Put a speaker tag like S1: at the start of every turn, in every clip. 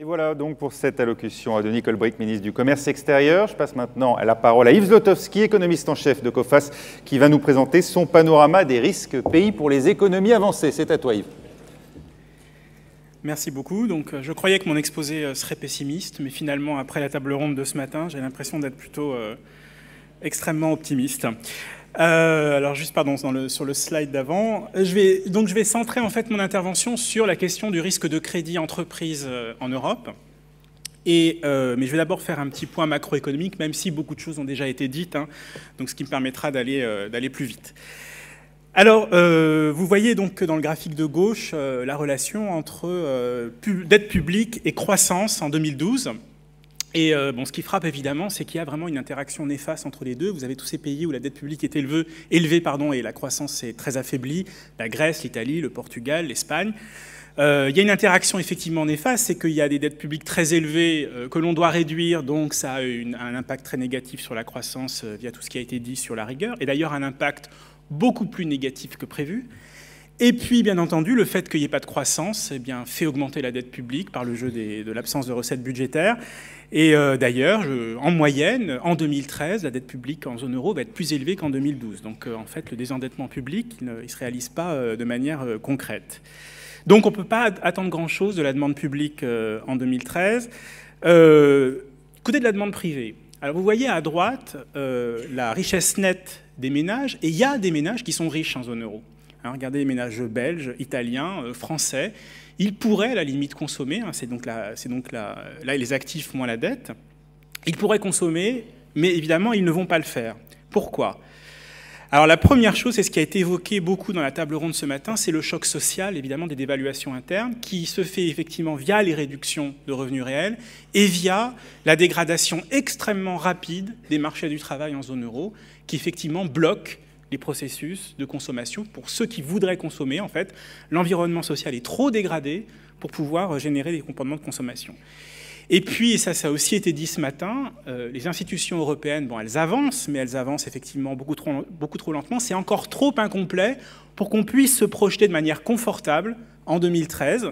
S1: Et voilà donc pour cette allocution de Nicole Bricq, ministre du Commerce extérieur. Je passe maintenant la parole à Yves Zlotowski, économiste en chef de Coface, qui va nous présenter son panorama des risques pays pour les économies avancées. C'est à toi, Yves.
S2: Merci beaucoup. Donc, je croyais que mon exposé serait pessimiste, mais finalement, après la table ronde de ce matin, j'ai l'impression d'être plutôt extrêmement optimiste. Alors juste pardon, sur le slide d'avant, je vais centrer en fait mon intervention sur la question du risque de crédit entreprise en Europe. Mais je vais d'abord faire un petit point macroéconomique, même si beaucoup de choses ont déjà été dites, donc ce qui me permettra d'aller plus vite. Alors, vous voyez donc dans le graphique de gauche la relation entre dette publique et croissance en 2012. Et ce qui frappe évidemment, c'est qu'il y a vraiment une interaction néfaste entre les deux. Vous avez tous ces pays où la dette publique est élevée et la croissance est très affaiblie. La Grèce, l'Italie, le Portugal, l'Espagne. Il y a une interaction effectivement néfaste, c'est qu'il y a des dettes publiques très élevées que l'on doit réduire, donc ça a un impact très négatif sur la croissance via tout ce qui a été dit sur la rigueur, et d'ailleurs un impact beaucoup plus négatif que prévu. Et puis, bien entendu, le fait qu'il n'y ait pas de croissance fait augmenter la dette publique par le jeu de l'absence de recettes budgétaires. Et d'ailleurs, en moyenne, en 2013, la dette publique en zone euro va être plus élevée qu'en 2012. Donc, en fait, le désendettement public, il ne se réalise pas de manière concrète. Donc, on ne peut pas attendre grand-chose de la demande publique en 2013. Côté de la demande privée. Alors, vous voyez à droite la richesse nette des ménages. Et il y a des ménages qui sont riches en zone euro. Regardez les ménages belges, italiens, français. Ils pourraient, à la limite, consommer. C'est donc là, les actifs moins la dette. Ils pourraient consommer, mais évidemment, ils ne vont pas le faire. Pourquoi ? Alors, la première chose, c'est ce qui a été évoqué beaucoup dans la table ronde ce matin, c'est le choc social, évidemment, des dévaluations internes, qui se fait effectivement via les réductions de revenus réels et via la dégradation extrêmement rapide des marchés du travail en zone euro, qui effectivement bloquent les processus de consommation pour ceux qui voudraient consommer. En fait, l'environnement social est trop dégradé pour pouvoir générer des comportements de consommation. Et puis, et ça a aussi été dit ce matin, les institutions européennes, elles avancent, mais elles avancent effectivement beaucoup trop lentement. C'est encore trop incomplet pour qu'on puisse se projeter de manière confortable en 2013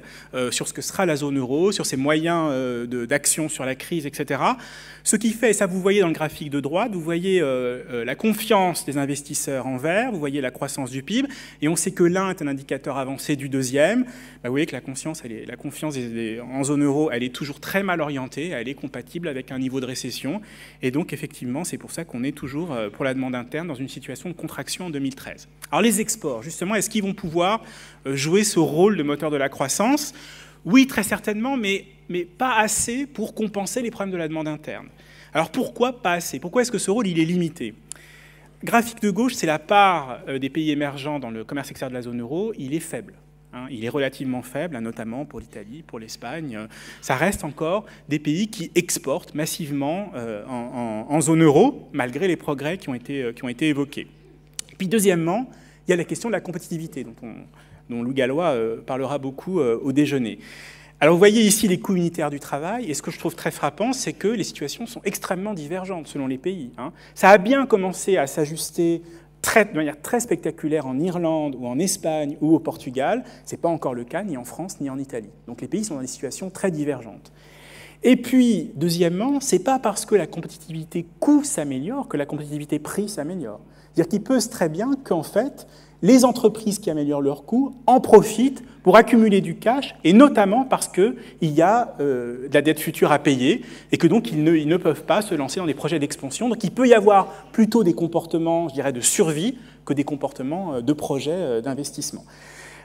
S2: sur ce que sera la zone euro, sur ses moyens d'action sur la crise, etc. Ce qui fait, et ça vous voyez dans le graphique de droite, vous voyez la confiance des investisseurs en vert, vous voyez la croissance du PIB, et on sait que l'un est un indicateur avancé du deuxième. Vous voyez que la confiance en zone euro, elle est toujours très mal orientée, elle est compatible avec un niveau de récession, et donc effectivement, c'est pour ça qu'on est toujours, pour la demande interne, dans une situation de contraction en 2013. Alors les exports, justement, est-ce qu'ils vont pouvoir jouer ce rôle de moteur de la croissance? Oui, très certainement, mais pas assez pour compenser les problèmes de la demande interne. Alors pourquoi pas assez? Pourquoi est-ce que ce rôle il est limité? Graphique de gauche, c'est la part des pays émergents dans le commerce extérieur de la zone euro, il est faible. Il est relativement faible, notamment pour l'Italie, pour l'Espagne. Ça reste encore des pays qui exportent massivement en zone euro, malgré les progrès qui ont été évoqués. Puis deuxièmement, il y a la question de la compétitivité, dont Louis Gallois parlera beaucoup au déjeuner. Alors vous voyez ici les coûts unitaires du travail, et ce que je trouve très frappant, c'est que les situations sont extrêmement divergentes selon les pays. Ça a bien commencé à s'ajuster de manière très spectaculaire en Irlande ou en Espagne ou au Portugal. Ce n'est pas encore le cas ni en France ni en Italie. Donc les pays sont dans des situations très divergentes. Et puis, deuxièmement, ce n'est pas parce que la compétitivité coût s'améliore que la compétitivité prix s'améliore. C'est-à-dire qu'il peut très bien qu'en fait, les entreprises qui améliorent leurs coûts en profitent pour accumuler du cash, et notamment parce qu'il y a de la dette future à payer, et que donc ils ne peuvent pas se lancer dans des projets d'expansion. Donc il peut y avoir plutôt des comportements, je dirais, de survie que des comportements de projets d'investissement.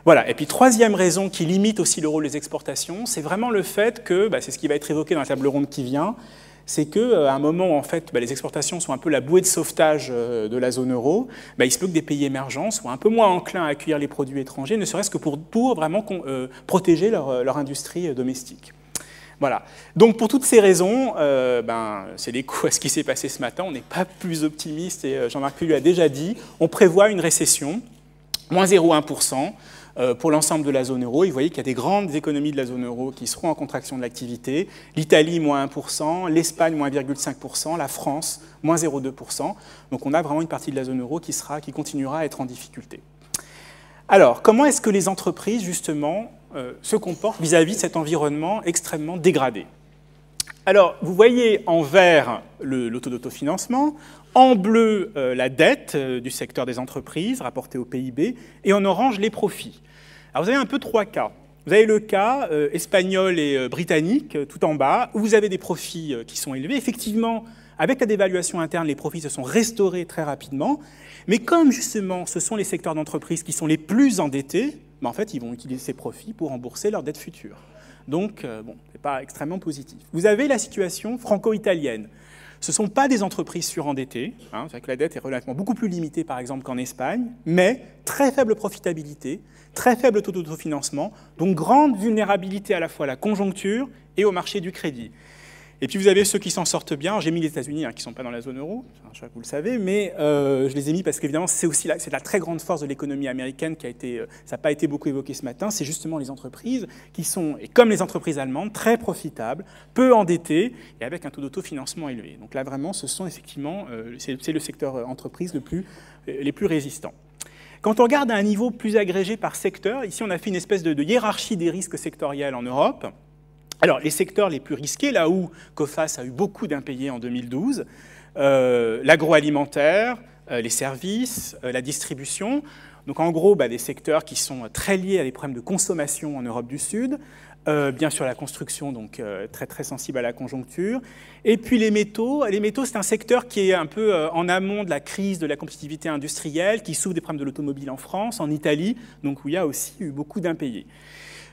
S2: Voilà. Et puis troisième raison qui limite aussi le rôle des exportations, c'est vraiment le fait que, c'est ce qui va être évoqué dans la table ronde qui vient, c'est qu'à un moment où en fait, les exportations sont un peu la bouée de sauvetage de la zone euro, il se peut que des pays émergents soient un peu moins enclins à accueillir les produits étrangers, ne serait-ce que pour vraiment protéger leur industrie domestique. Voilà. Donc pour toutes ces raisons, c'est l'écho à ce qui s'est passé ce matin. On n'est pas plus optimiste, et Jean-Marc Pelloux a déjà dit, on prévoit une récession, moins 0,1%. Pour l'ensemble de la zone euro. Et vous voyez qu'il y a des grandes économies de la zone euro qui seront en contraction de l'activité. L'Italie, moins 1%, l'Espagne, moins 1,5%, la France, moins 0,2%. Donc on a vraiment une partie de la zone euro qui continuera à être en difficulté. Alors, comment est-ce que les entreprises, justement, se comportent vis-à-vis de cet environnement extrêmement dégradé. Alors, vous voyez en vert le taux d'autofinancement, en bleu la dette du secteur des entreprises rapportée au PIB, et en orange les profits. Alors, vous avez un peu trois cas. Vous avez le cas espagnol et britannique, tout en bas, où vous avez des profits qui sont élevés. Effectivement, avec la dévaluation interne, les profits se sont restaurés très rapidement. Mais comme, justement, ce sont les secteurs d'entreprise qui sont les plus endettés, ben, en fait, ils vont utiliser ces profits pour rembourser leurs dettes futures. Donc, bon, ce n'est pas extrêmement positif. Vous avez la situation franco-italienne. Ce ne sont pas des entreprises surendettées, hein, c'est-à-dire que la dette est relativement beaucoup plus limitée, par exemple, qu'en Espagne, mais très faible profitabilité, très faible taux d'autofinancement, donc grande vulnérabilité à la fois à la conjoncture et au marché du crédit. Et puis vous avez ceux qui s'en sortent bien. J'ai mis les États-Unis, hein, qui ne sont pas dans la zone euro, je crois que vous le savez, mais je les ai mis parce qu'évidemment c'est aussi la très grande force de l'économie américaine qui a été, ça n'a pas été beaucoup évoqué ce matin, c'est justement les entreprises qui sont, et comme les entreprises allemandes, très profitables, peu endettées et avec un taux d'autofinancement élevé. Donc là vraiment, ce sont effectivement, c'est le secteur entreprise les plus résistants. Quand on regarde à un niveau plus agrégé par secteur, ici on a fait une espèce de hiérarchie des risques sectoriels en Europe. Alors, les secteurs les plus risqués, là où Coface a eu beaucoup d'impayés en 2012, l'agroalimentaire, les services, la distribution. Donc, en gros, des secteurs qui sont très liés à des problèmes de consommation en Europe du Sud. Bien sûr, la construction, donc très, très sensible à la conjoncture. Et puis, les métaux. Les métaux, c'est un secteur qui est un peu en amont de la crise de la compétitivité industrielle, qui souffre des problèmes de l'automobile en France, en Italie, donc où il y a aussi eu beaucoup d'impayés.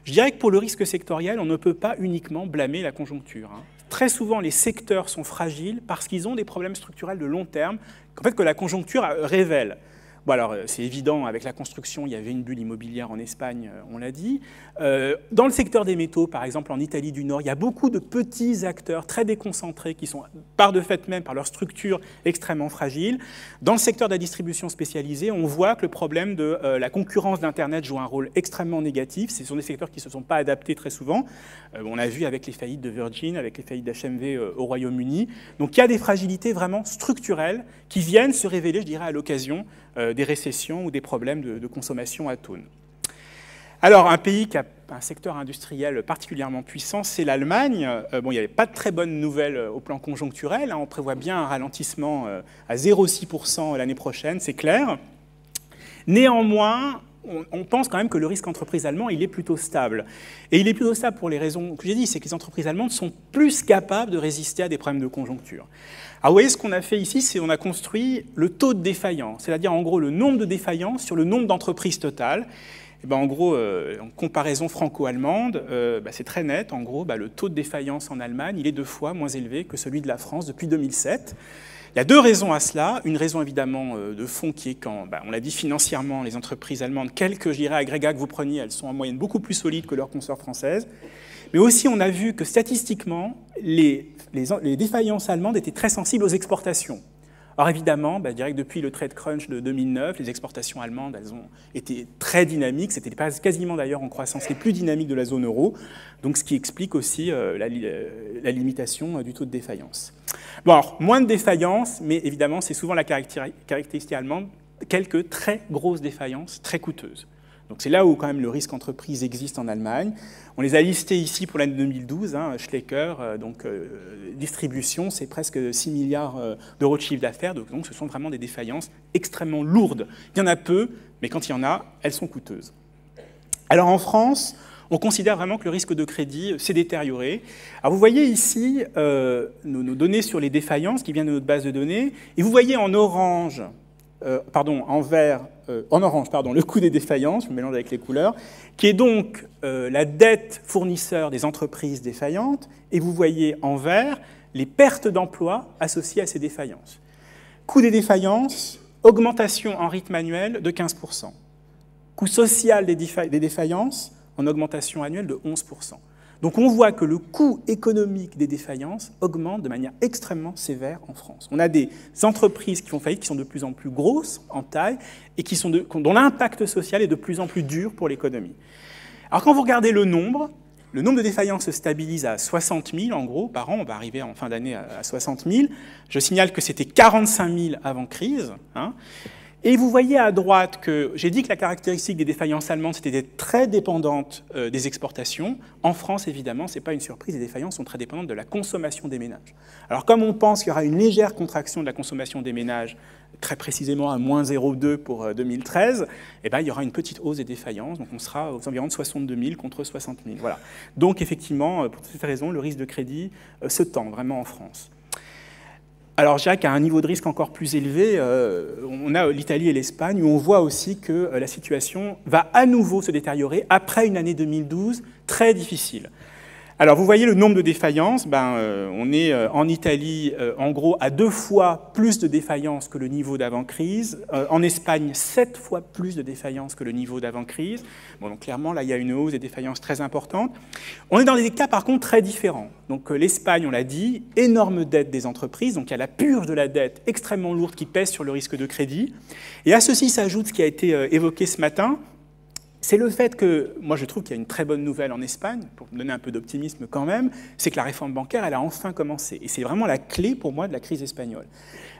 S2: Je dirais que pour le risque sectoriel, on ne peut pas uniquement blâmer la conjoncture. Très souvent, les secteurs sont fragiles parce qu'ils ont des problèmes structurels de long terme que la conjoncture révèle. Bon, alors, c'est évident, avec la construction, il y avait une bulle immobilière en Espagne, on l'a dit. Dans le secteur des métaux, par exemple, en Italie du Nord, il y a beaucoup de petits acteurs très déconcentrés qui sont, par de fait même, par leur structure, extrêmement fragiles. Dans le secteur de la distribution spécialisée, on voit que le problème de la concurrence d'Internet joue un rôle extrêmement négatif. Ce sont des secteurs qui ne se sont pas adaptés très souvent. On l'a vu avec les faillites de Virgin, avec les faillites d'HMV au Royaume-Uni. Donc, il y a des fragilités vraiment structurelles qui viennent se révéler, je dirais, à l'occasion des récessions ou des problèmes de consommation atone. Alors, un pays qui a un secteur industriel particulièrement puissant, c'est l'Allemagne. Bon, il n'y avait pas de très bonnes nouvelles au plan conjoncturel. On prévoit bien un ralentissement à 0,6% l'année prochaine, c'est clair. Néanmoins, on pense quand même que le risque entreprise allemand, il est plutôt stable. Et il est plutôt stable pour les raisons que j'ai dit, c'est que les entreprises allemandes sont plus capables de résister à des problèmes de conjoncture. Alors vous voyez, ce qu'on a fait ici, c'est qu'on a construit le taux de défaillance, c'est-à-dire en gros le nombre de défaillances sur le nombre d'entreprises totales. Et ben, en gros, en comparaison franco-allemande, c'est très net. En gros, le taux de défaillance en Allemagne, il est 2 fois moins élevé que celui de la France depuis 2007. Il y a 2 raisons à cela. Une raison évidemment de fond qui est quand, on l'a dit financièrement, les entreprises allemandes, quelques agrégats que vous preniez, elles sont en moyenne beaucoup plus solides que leurs consoeurs françaises. Mais aussi, on a vu que statistiquement, les défaillances allemandes étaient très sensibles aux exportations. Alors évidemment, je dirais que depuis le trade crunch de 2009, les exportations allemandes, elles ont été très dynamiques. C'était quasiment d'ailleurs en croissance les plus dynamiques de la zone euro. Donc ce qui explique aussi la limitation du taux de défaillance. Bon, alors, moins de défaillances, mais évidemment, c'est souvent la caractéristique allemande, quelques très grosses défaillances, très coûteuses. Donc c'est là où quand même le risque entreprise existe en Allemagne. On les a listés ici pour l'année 2012, Schlecker, distribution, c'est presque 6 milliards d'euros de chiffre d'affaires, donc ce sont vraiment des défaillances extrêmement lourdes. Il y en a peu, mais quand il y en a, elles sont coûteuses. Alors en France, on considère vraiment que le risque de crédit s'est détérioré. Alors vous voyez ici nos données sur les défaillances qui viennent de notre base de données, et vous voyez en orange, en orange, le coût des défaillances, je me mélange avec les couleurs, qui est donc la dette fournisseur des entreprises défaillantes, et vous voyez en vert les pertes d'emplois associées à ces défaillances. Coût des défaillances, augmentation en rythme annuel de 15%. Coût social des défaillances, en augmentation annuelle de 11%. Donc on voit que le coût économique des défaillances augmente de manière extrêmement sévère en France. On a des entreprises qui font faillite, qui sont de plus en plus grosses en taille et dont l'impact social est de plus en plus dur pour l'économie. Alors quand vous regardez le nombre de défaillances se stabilise à 60 000 en gros par an, on va arriver en fin d'année à 60 000. Je signale que c'était 45 000 avant crise. Et vous voyez à droite que j'ai dit que la caractéristique des défaillances allemandes, c'était d'être très dépendante des exportations. En France, évidemment, ce n'est pas une surprise, les défaillances sont très dépendantes de la consommation des ménages. Alors comme on pense qu'il y aura une légère contraction de la consommation des ménages, très précisément à moins 0,2 pour 2013, eh ben, il y aura une petite hausse des défaillances, donc on sera aux environs de 62 000 contre 60 000. Voilà. Donc effectivement, pour cette raison, le risque de crédit se tend vraiment en France. Alors, je dirais qu'à un niveau de risque encore plus élevé, on a l'Italie et l'Espagne, où on voit aussi que la situation va à nouveau se détériorer après une année 2012 très difficile. Alors, vous voyez le nombre de défaillances. On est en Italie, en gros, à 2 fois plus de défaillances que le niveau d'avant-crise. En Espagne, 7 fois plus de défaillances que le niveau d'avant-crise. Bon, donc clairement, là, il y a une hausse des défaillances très importante. On est dans des cas, par contre, très différents. Donc, l'Espagne, on l'a dit, énorme dette des entreprises. Donc, il y a la purge de la dette extrêmement lourde qui pèse sur le risque de crédit. Et à ceci s'ajoute ce qui a été évoqué ce matin, c'est le fait que, moi je trouve qu'il y a une très bonne nouvelle en Espagne, pour donner un peu d'optimisme quand même, c'est que la réforme bancaire, elle a enfin commencé. Et c'est vraiment la clé pour moi de la crise espagnole.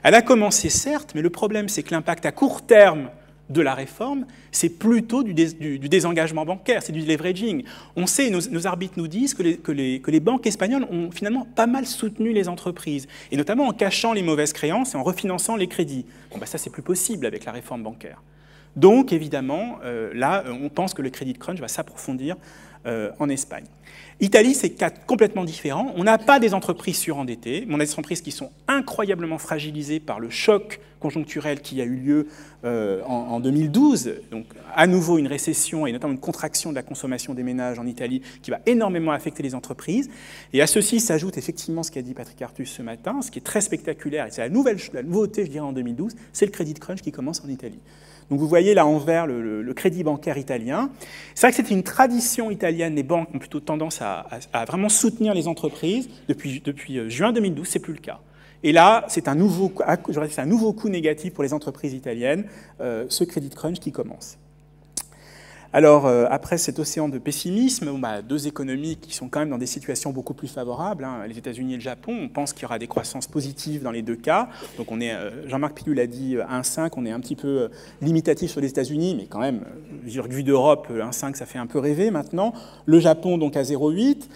S2: Elle a commencé certes, mais le problème c'est que l'impact à court terme de la réforme, c'est plutôt du désengagement bancaire, c'est du leveraging. On sait, nos arbitres nous disent que les banques espagnoles ont finalement pas mal soutenu les entreprises, et notamment en cachant les mauvaises créances et en refinançant les crédits. Bon, ça c'est plus possible avec la réforme bancaire. Donc, évidemment, là, on pense que le credit crunch va s'approfondir en Espagne. Italie, c'est complètement différent. On n'a pas des entreprises surendettées, mais on a des entreprises qui sont incroyablement fragilisées par le choc conjoncturel qui a eu lieu en 2012. Donc, à nouveau, une récession et notamment une contraction de la consommation des ménages en Italie qui va énormément affecter les entreprises. Et à ceci s'ajoute effectivement ce qu'a dit Patrick Artus ce matin, ce qui est très spectaculaire, et c'est la nouveauté, je dirais, en 2012, c'est le credit crunch qui commence en Italie. Donc vous voyez là en vert le crédit bancaire italien. C'est vrai que c'est une tradition italienne, les banques ont plutôt tendance à vraiment soutenir les entreprises. Depuis juin 2012, c'est plus le cas. Et là, c'est un nouveau coup négatif pour les entreprises italiennes, ce credit crunch qui commence. Alors, après cet océan de pessimisme, deux économies qui sont quand même dans des situations beaucoup plus favorables, hein, les États-Unis et le Japon, on pense qu'il y aura des croissances positives dans les deux cas. Donc, on est, Jean-Marc Pilou l'a dit, 1,5, on est un petit peu limitatif sur les États-Unis, mais quand même, vu d'Europe, 1,5, ça fait un peu rêver maintenant. Le Japon, donc, à 0,8.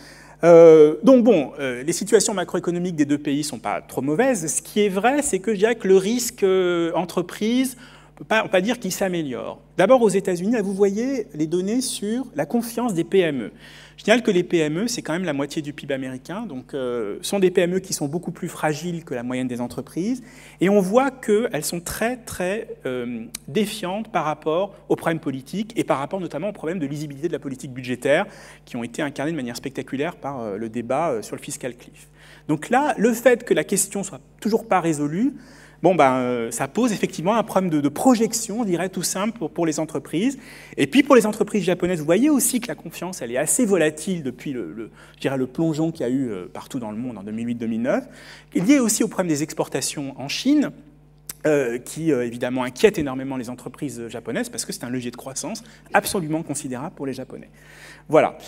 S2: Donc bon, les situations macroéconomiques des deux pays ne sont pas trop mauvaises. Ce qui est vrai, c'est que je dirais que le risque entreprise, on ne peut pas dire qu'il s'améliore. D'abord, aux États-Unis, là, vous voyez les données sur la confiance des PME. Je signale que les PME, c'est quand même la moitié du PIB américain, donc sont des PME qui sont beaucoup plus fragiles que la moyenne des entreprises, et on voit qu'elles sont très, très défiantes par rapport aux problèmes politiques, et par rapport notamment aux problèmes de lisibilité de la politique budgétaire, qui ont été incarnés de manière spectaculaire par le débat sur le fiscal cliff. Donc là, le fait que la question soit toujours pas résolue, ça pose effectivement un problème de projection, je dirais, tout simple pour les entreprises. Et puis pour les entreprises japonaises, vous voyez aussi que la confiance, elle est assez volatile depuis le plongeon qu'il y a eu partout dans le monde en 2008-2009. Il y a aussi au problème des exportations en Chine, qui évidemment inquiète énormément les entreprises japonaises, parce que c'est un levier de croissance absolument considérable pour les Japonais. Voilà.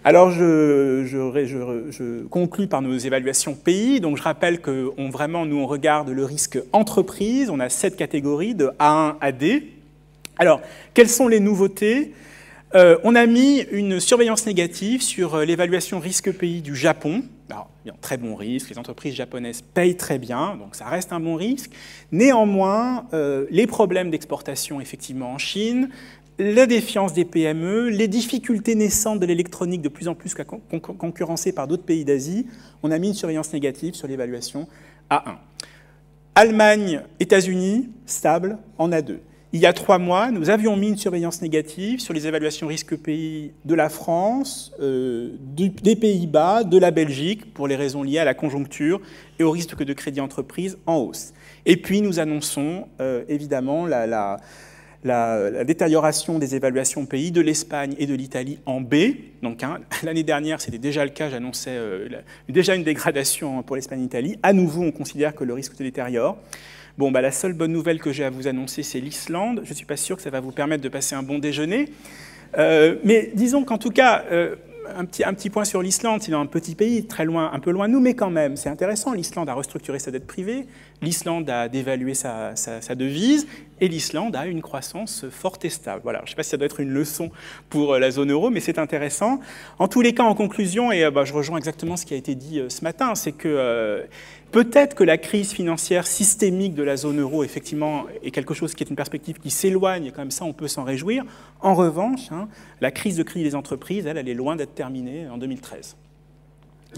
S2: Alors, je conclus par nos évaluations pays. Donc, je rappelle que nous, on regarde le risque entreprise. On a 7 catégories, de A1 à D. Alors, quelles sont les nouveautés ? On a mis une surveillance négative sur l'évaluation risque pays du Japon. Alors, il y a un très bon risque, les entreprises japonaises payent très bien, donc ça reste un bon risque. Néanmoins, les problèmes d'exportation, effectivement, en Chine, la défiance des PME, les difficultés naissantes de l'électronique de plus en plus concurrencée par d'autres pays d'Asie, on a mis une surveillance négative sur l'évaluation A1. Allemagne, États-Unis, stable en A2. Il y a 3 mois, nous avions mis une surveillance négative sur les évaluations risque pays de la France, des Pays-Bas, de la Belgique, pour les raisons liées à la conjoncture et au risque de crédit entreprise en hausse. Et puis nous annonçons évidemment la détérioration des évaluations pays de l'Espagne et de l'Italie en B. Donc l'année dernière, c'était déjà le cas, j'annonçais déjà une dégradation pour l'Espagne et l'Italie. À nouveau, on considère que le risque se détériore. La seule bonne nouvelle que j'ai à vous annoncer, c'est l'Islande. Je ne suis pas sûr que ça va vous permettre de passer un bon déjeuner. Mais disons qu'en tout cas, un petit point sur l'Islande. C'est un petit pays, très loin, un peu loin de nous, mais quand même, c'est intéressant. L'Islande a restructuré sa dette privée, l'Islande a dévalué sa devise, et l'Islande a une croissance forte et stable. Voilà. Je ne sais pas si ça doit être une leçon pour la zone euro, mais c'est intéressant. En tous les cas, en conclusion, et je rejoins exactement ce qui a été dit ce matin, c'est que peut-être que la crise financière systémique de la zone euro, effectivement, est quelque chose qui est une perspective qui s'éloigne, comme ça on peut s'en réjouir. En revanche, la crise de crédit des entreprises, elle est loin d'être terminée en 2013.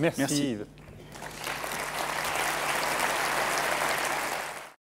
S1: Merci. Yves.